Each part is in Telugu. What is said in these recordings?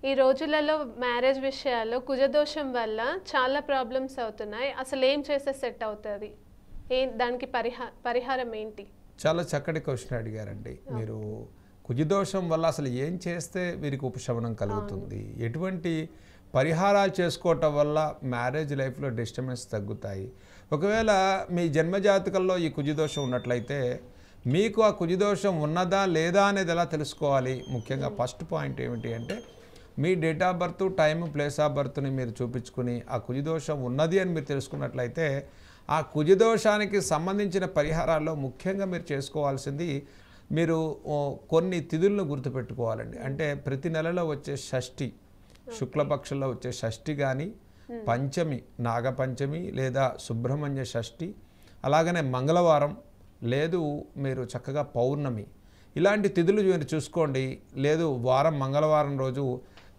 ఈ రోజులలో మ్యారేజ్ విషయాల్లో కుజదోషం వల్ల చాలా ప్రాబ్లమ్స్ అవుతున్నాయి. అసలు ఏం చేస్తే సెట్ అవుతుంది? దానికి పరిహారం ఏంటి? చాలా చక్కటి క్వశ్చన్ అడిగారండి మీరు. కుజదోషం వల్ల అసలు ఏం చేస్తే వీరికి ఉపశమనం కలుగుతుంది, ఎటువంటి పరిహారాలు చేసుకోవటం వల్ల మ్యారేజ్ లైఫ్లో డిస్టర్బెన్స్ తగ్గుతాయి? ఒకవేళ మీ జన్మజాతకంలో ఈ కుజదోషం ఉన్నట్లయితే మీకు ఆ కుజదోషం ఉన్నదా లేదా అనేది ఎలా తెలుసుకోవాలి? ముఖ్యంగా ఫస్ట్ పాయింట్ ఏమిటి అంటే మీ date of birth, time, place of బర్త్ని మీరు చూపించుకుని ఆ కుజదోషం ఉన్నది అని మీరు తెలుసుకున్నట్లయితే ఆ కుజదోషానికి సంబంధించిన పరిహారాల్లో ముఖ్యంగా మీరు చేసుకోవాల్సింది మీరు కొన్ని తిథులను గుర్తుపెట్టుకోవాలండి. అంటే ప్రతి నెలలో వచ్చే షష్ఠి, శుక్లపక్షంలో వచ్చే షష్ఠి కానీ, పంచమి నాగపంచమి లేదా సుబ్రహ్మణ్య షష్ఠి, అలాగనే మంగళవారం, లేదు మీరు చక్కగా పౌర్ణమి, ఇలాంటి తిథులు మీరు చూసుకోండి. లేదు వారం మంగళవారం రోజు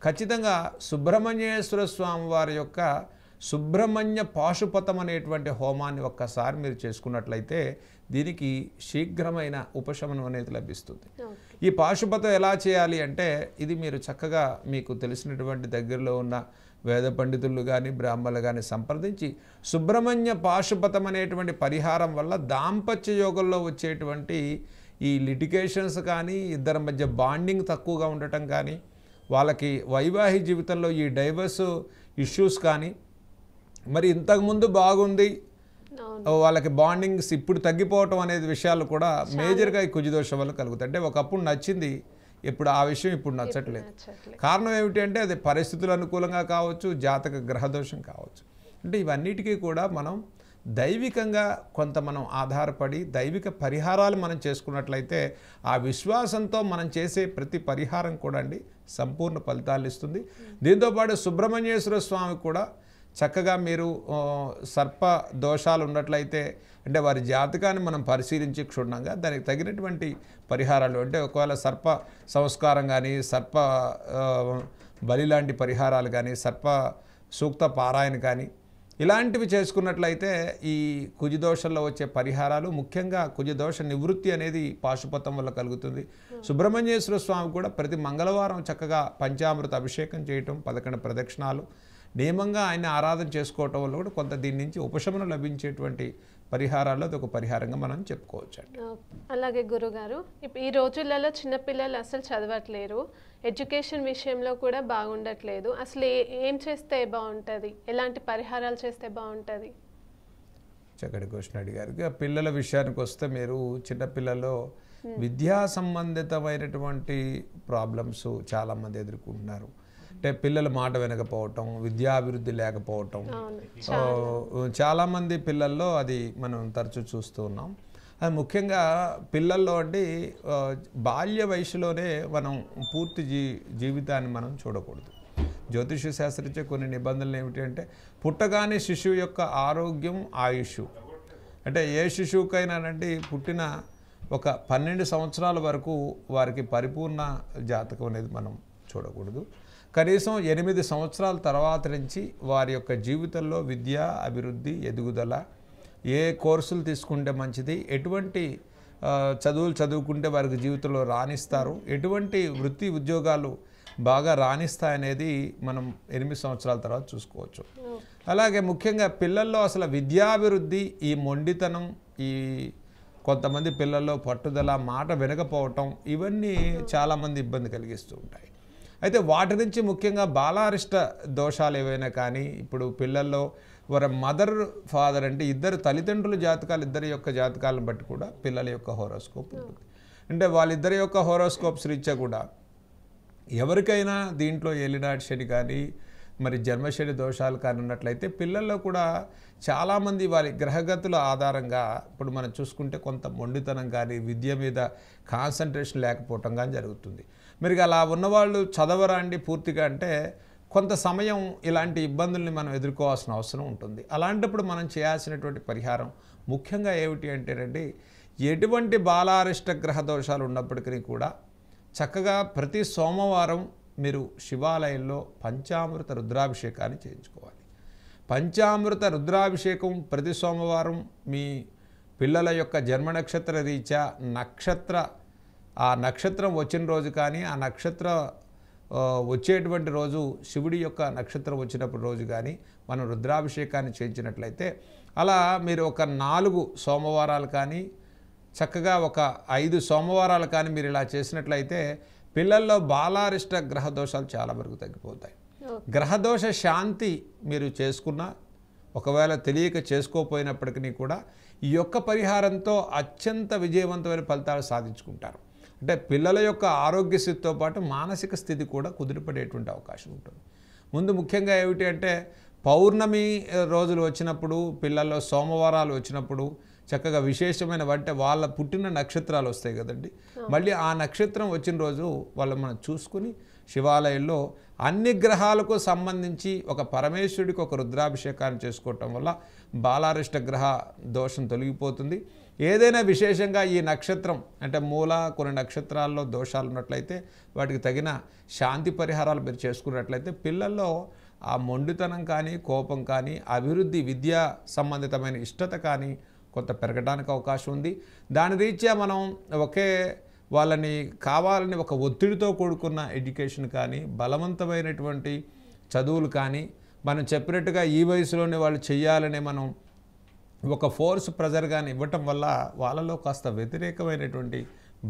ఖచ్చితంగా సుబ్రహ్మణ్యేశ్వర స్వామి వారి యొక్క సుబ్రహ్మణ్య పాశుపతం అనేటువంటి హోమాన్ని ఒక్కసారి మీరు చేసుకున్నట్లయితే దీనికి శీఘ్రమైన ఉపశమనం అనేది లభిస్తుంది. ఈ పాశుపతం ఎలా చేయాలి అంటే ఇది మీరు చక్కగా మీకు తెలిసినటువంటి దగ్గరలో ఉన్న వేద పండితులు కానీ బ్రాహ్మణులు కానీ సంప్రదించి సుబ్రహ్మణ్య పాశుపతం అనేటువంటి పరిహారం వల్ల దాంపత్య యోగంలో వచ్చేటువంటి ఈ లిటిగేషన్స్ కానీ, ఇద్దరి మధ్య బాండింగ్ తక్కువగా ఉండటం కానీ, వాళ్ళకి వైవాహిక జీవితంలో ఈ డైవర్స్ ఇష్యూస్ కానీ, మరి ఇంతకుముందు బాగుంది వాళ్ళకి బాండింగ్స్ ఇప్పుడు తగ్గిపోవటం అనేది విషయాలు కూడా మేజర్గా ఈ కుజదోషం వల్ల కలుగుతాయి. అంటే ఒకప్పుడు నచ్చింది, ఇప్పుడు ఆ విషయం ఇప్పుడు నచ్చట్లేదు. కారణం ఏమిటి అంటే అది పరిస్థితులు అనుకూలంగా కావచ్చు, జాతక గ్రహదోషం కావచ్చు. అంటే ఇవన్నిటికీ కూడా మనం దైవికంగా కొంత మనం ఆధారపడి దైవిక పరిహారాలు మనం చేసుకున్నట్లయితే ఆ విశ్వాసంతో మనం చేసే ప్రతి పరిహారం కూడా అండి సంపూర్ణ ఫలితాలు ఇస్తుంది. దీంతోపాటు సుబ్రహ్మణ్యేశ్వర స్వామి కూడా చక్కగా మీరు సర్ప దోషాలు ఉన్నట్లయితే అంటే వారి జాతకాన్ని మనం పరిశీలించి క్షుణ్ణంగా దానికి తగినటువంటి పరిహారాలు, అంటే ఒకవేళ సర్ప సంస్కారం కానీ, సర్ప బలి లాంటి పరిహారాలు కానీ, సర్ప సూక్త పారాయణ కానీ ఇలాంటివి చేసుకున్నట్లయితే ఈ కుజదోషంలో వచ్చే పరిహారాలు, ముఖ్యంగా కుజదోష నివృత్తి అనేది పాశుపతం వల్ల కలుగుతుంది. సుబ్రహ్మణ్యేశ్వర స్వామి కూడా ప్రతి మంగళవారం చక్కగా పంచామృత అభిషేకం చేయటం, 11 ప్రదక్షిణాలు నియమంగా ఆయన ఆరాధన చేసుకోవటం వల్ల కూడా కొంత దీని నుంచి ఉపశమనం లభించేటువంటి పరిహారాల్లో అది ఒక పరిహారంగా మనం చెప్పుకోవచ్చు అండి. అలాగే గురుగారు, ఈ రోజులలో చిన్నపిల్లలు అసలు చదవట్లేరు, ఎడ్యుకేషన్ విషయంలో కూడా బాగుండట్లేదు. అసలు ఏం చేస్తే బాగుంటుంది, ఎలాంటి పరిహారాలు చేస్తే బాగుంటుంది? చక్కటి క్వశ్చన్ అడిగారు. పిల్లల విషయానికి వస్తే మీరు చిన్నపిల్లల్లో విద్యా సంబంధితమైనటువంటి ప్రాబ్లమ్స్ చాలామంది ఎదుర్కొంటున్నారు. అంటే పిల్లల మాట వినకపోవటం, విద్యాభివృద్ధి లేకపోవటం, చాలామంది పిల్లల్లో అది మనం తరచూ చూస్తూ ఉన్నాం. అది ముఖ్యంగా పిల్లల్లో అంటే బాల్య వయసులోనే మనం పూర్తి జీవితాన్ని మనం చూడకూడదు. జ్యోతిష శాస్త్రీయ కొన్ని నిబంధనలు ఏమిటి అంటే పుట్టగానే శిశువు యొక్క ఆరోగ్యం, ఆయుష్, అంటే ఏ శిశువుకైనానంటే పుట్టిన ఒక 12 సంవత్సరాల వరకు వారికి పరిపూర్ణ జాతకం అనేది మనం చూడకూడదు. కనీసం 8 సంవత్సరాల తర్వాత నుంచి వారి యొక్క జీవితంలో విద్య, అభివృద్ధి, ఎదుగుదల, ఏ కోర్సులు తీసుకుంటే మంచిది, ఎటువంటి చదువులు చదువుకుంటే వారికి జీవితంలో రాణిస్తారు, ఎటువంటి వృత్తి ఉద్యోగాలు బాగా రాణిస్తాయనేది మనం 8 సంవత్సరాల తర్వాత చూసుకోవచ్చు. అలాగే ముఖ్యంగా పిల్లల్లో అసలు విద్యాభివృద్ధి, ఈ మొండితనం, ఈ కొంతమంది పిల్లల్లో పట్టుదల, మాట వినకపోవటం, ఇవన్నీ చాలామంది ఇబ్బంది కలిగిస్తూ ఉంటాయి. అయితే వాటి నుంచి ముఖ్యంగా బాలారిష్ట దోషాలు ఏవైనా కానీ ఇప్పుడు పిల్లల్లో వారి మదర్, ఫాదర్ అంటే ఇద్దరు తల్లిదండ్రుల జాతకాలు, ఇద్దరి యొక్క జాతకాలను బట్టి కూడా పిల్లల యొక్క హోరోస్కోప్ ఉంటుంది. అంటే వాళ్ళిద్దరి యొక్క హోరోస్కోప్స్ రీత్యా కూడా ఎవరికైనా దీంట్లో ఏలినాటి శని కానీ మరి జన్మశని దోషాలు కానీ ఉన్నట్లయితే పిల్లల్లో కూడా చాలామంది వారి గ్రహగతుల ఆధారంగా ఇప్పుడు మనం చూసుకుంటే కొంత మొండితనం కానీ, విద్య మీద కాన్సన్ట్రేషన్ లేకపోవటం కానీ జరుగుతుంది. మీరు అలా ఉన్నవాళ్ళు చదవరా అండి పూర్తిగా అంటే కొంత సమయం ఇలాంటి ఇబ్బందుల్ని మనం ఎదుర్కోవాల్సిన అవసరం ఉంటుంది. అలాంటప్పుడు మనం చేయాల్సినటువంటి పరిహారం ముఖ్యంగా ఏమిటి అంటేనండి, ఎటువంటి బాలారిష్ట గ్రహ దోషాలు ఉన్నప్పటికీ కూడా చక్కగా ప్రతి సోమవారం మీరు శివాలయంలో పంచామృత రుద్రాభిషేకాన్ని చేయించుకోవాలి. పంచామృత రుద్రాభిషేకం ప్రతి సోమవారం మీ పిల్లల యొక్క జన్మ నక్షత్ర రీత్యా ఆ నక్షత్రం వచ్చిన రోజు కానీ, ఆ నక్షత్ర వచ్చేటువంటి రోజు శివుడి యొక్క నక్షత్రం వచ్చినప్పుడు రోజు కానీ మనం రుద్రాభిషేకాన్ని చేయించినట్లయితే అలా మీరు ఒక 4 సోమవారాలు కానీ చక్కగా ఒక 5 సోమవారాలు కానీ మీరు ఇలా చేసినట్లయితే పిల్లల్లో బాలారిష్ట గ్రహ దోషాలు చాలా వరకు తగ్గిపోతాయి. గ్రహదోష శాంతి మీరు చేసుకున్నా ఒకవేళ తెలియక చేసుకోకపోయినప్పటికీ కూడా ఈ యొక్క పరిహారంతో అత్యంత విజయవంతమైన ఫలితాలు సాధించుకుంటారు. అంటే పిల్లల యొక్క ఆరోగ్య స్థితితో పాటు మానసిక స్థితి కూడా కుదిరిపడేటువంటి అవకాశం ఉంటుంది. ముందు ముఖ్యంగా ఏమిటి అంటే పౌర్ణమి రోజులు వచ్చినప్పుడు పిల్లల్లో సోమవారాలు వచ్చినప్పుడు చక్కగా విశేషమైన అంటే వాళ్ళ పుట్టిన నక్షత్రాలు వస్తాయి కదండి. మళ్ళీ ఆ నక్షత్రం వచ్చిన రోజు వాళ్ళు మనం చూసుకుని శివాలయంలో అన్ని గ్రహాలకు సంబంధించి ఒక పరమేశ్వరుడికి ఒక రుద్రాభిషేకాన్ని చేసుకోవటం వల్ల బాలారిష్ట గ్రహ దోషం తొలగిపోతుంది. ఏదైనా విశేషంగా ఈ నక్షత్రం అంటే మూల కొన్ని నక్షత్రాల్లో దోషాలు ఉన్నట్లయితే వాటికి తగిన శాంతి పరిహారాలు మీరు చేసుకున్నట్లయితే పిల్లల్లో ఆ మొండితనం కానీ కోపం కానీ అభివృద్ధి విద్యా సంబంధితమైన ఇష్టత కానీ కొంత పెరగడానికి అవకాశం ఉంది. దాని రీత్యా మనం ఒకే వాళ్ళని కావాలని ఒక ఒత్తిడితో కూడుకున్న ఎడ్యుకేషన్ కానీ బలవంతమైనటువంటి చదువులు కానీ మనం చెప్పినట్టుగా ఈ వయసులోనే వాళ్ళు చేయాలని మనం ఒక ఫోర్స్ ప్రెజర్ కానీ ఇవ్వటం వల్ల వాళ్ళలో కాస్త వ్యతిరేకమైనటువంటి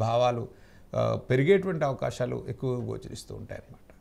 భావాలు పెరిగేటువంటి అవకాశాలు ఎక్కువగా గోచరిస్తూ ఉంటాయి అన్నమాట.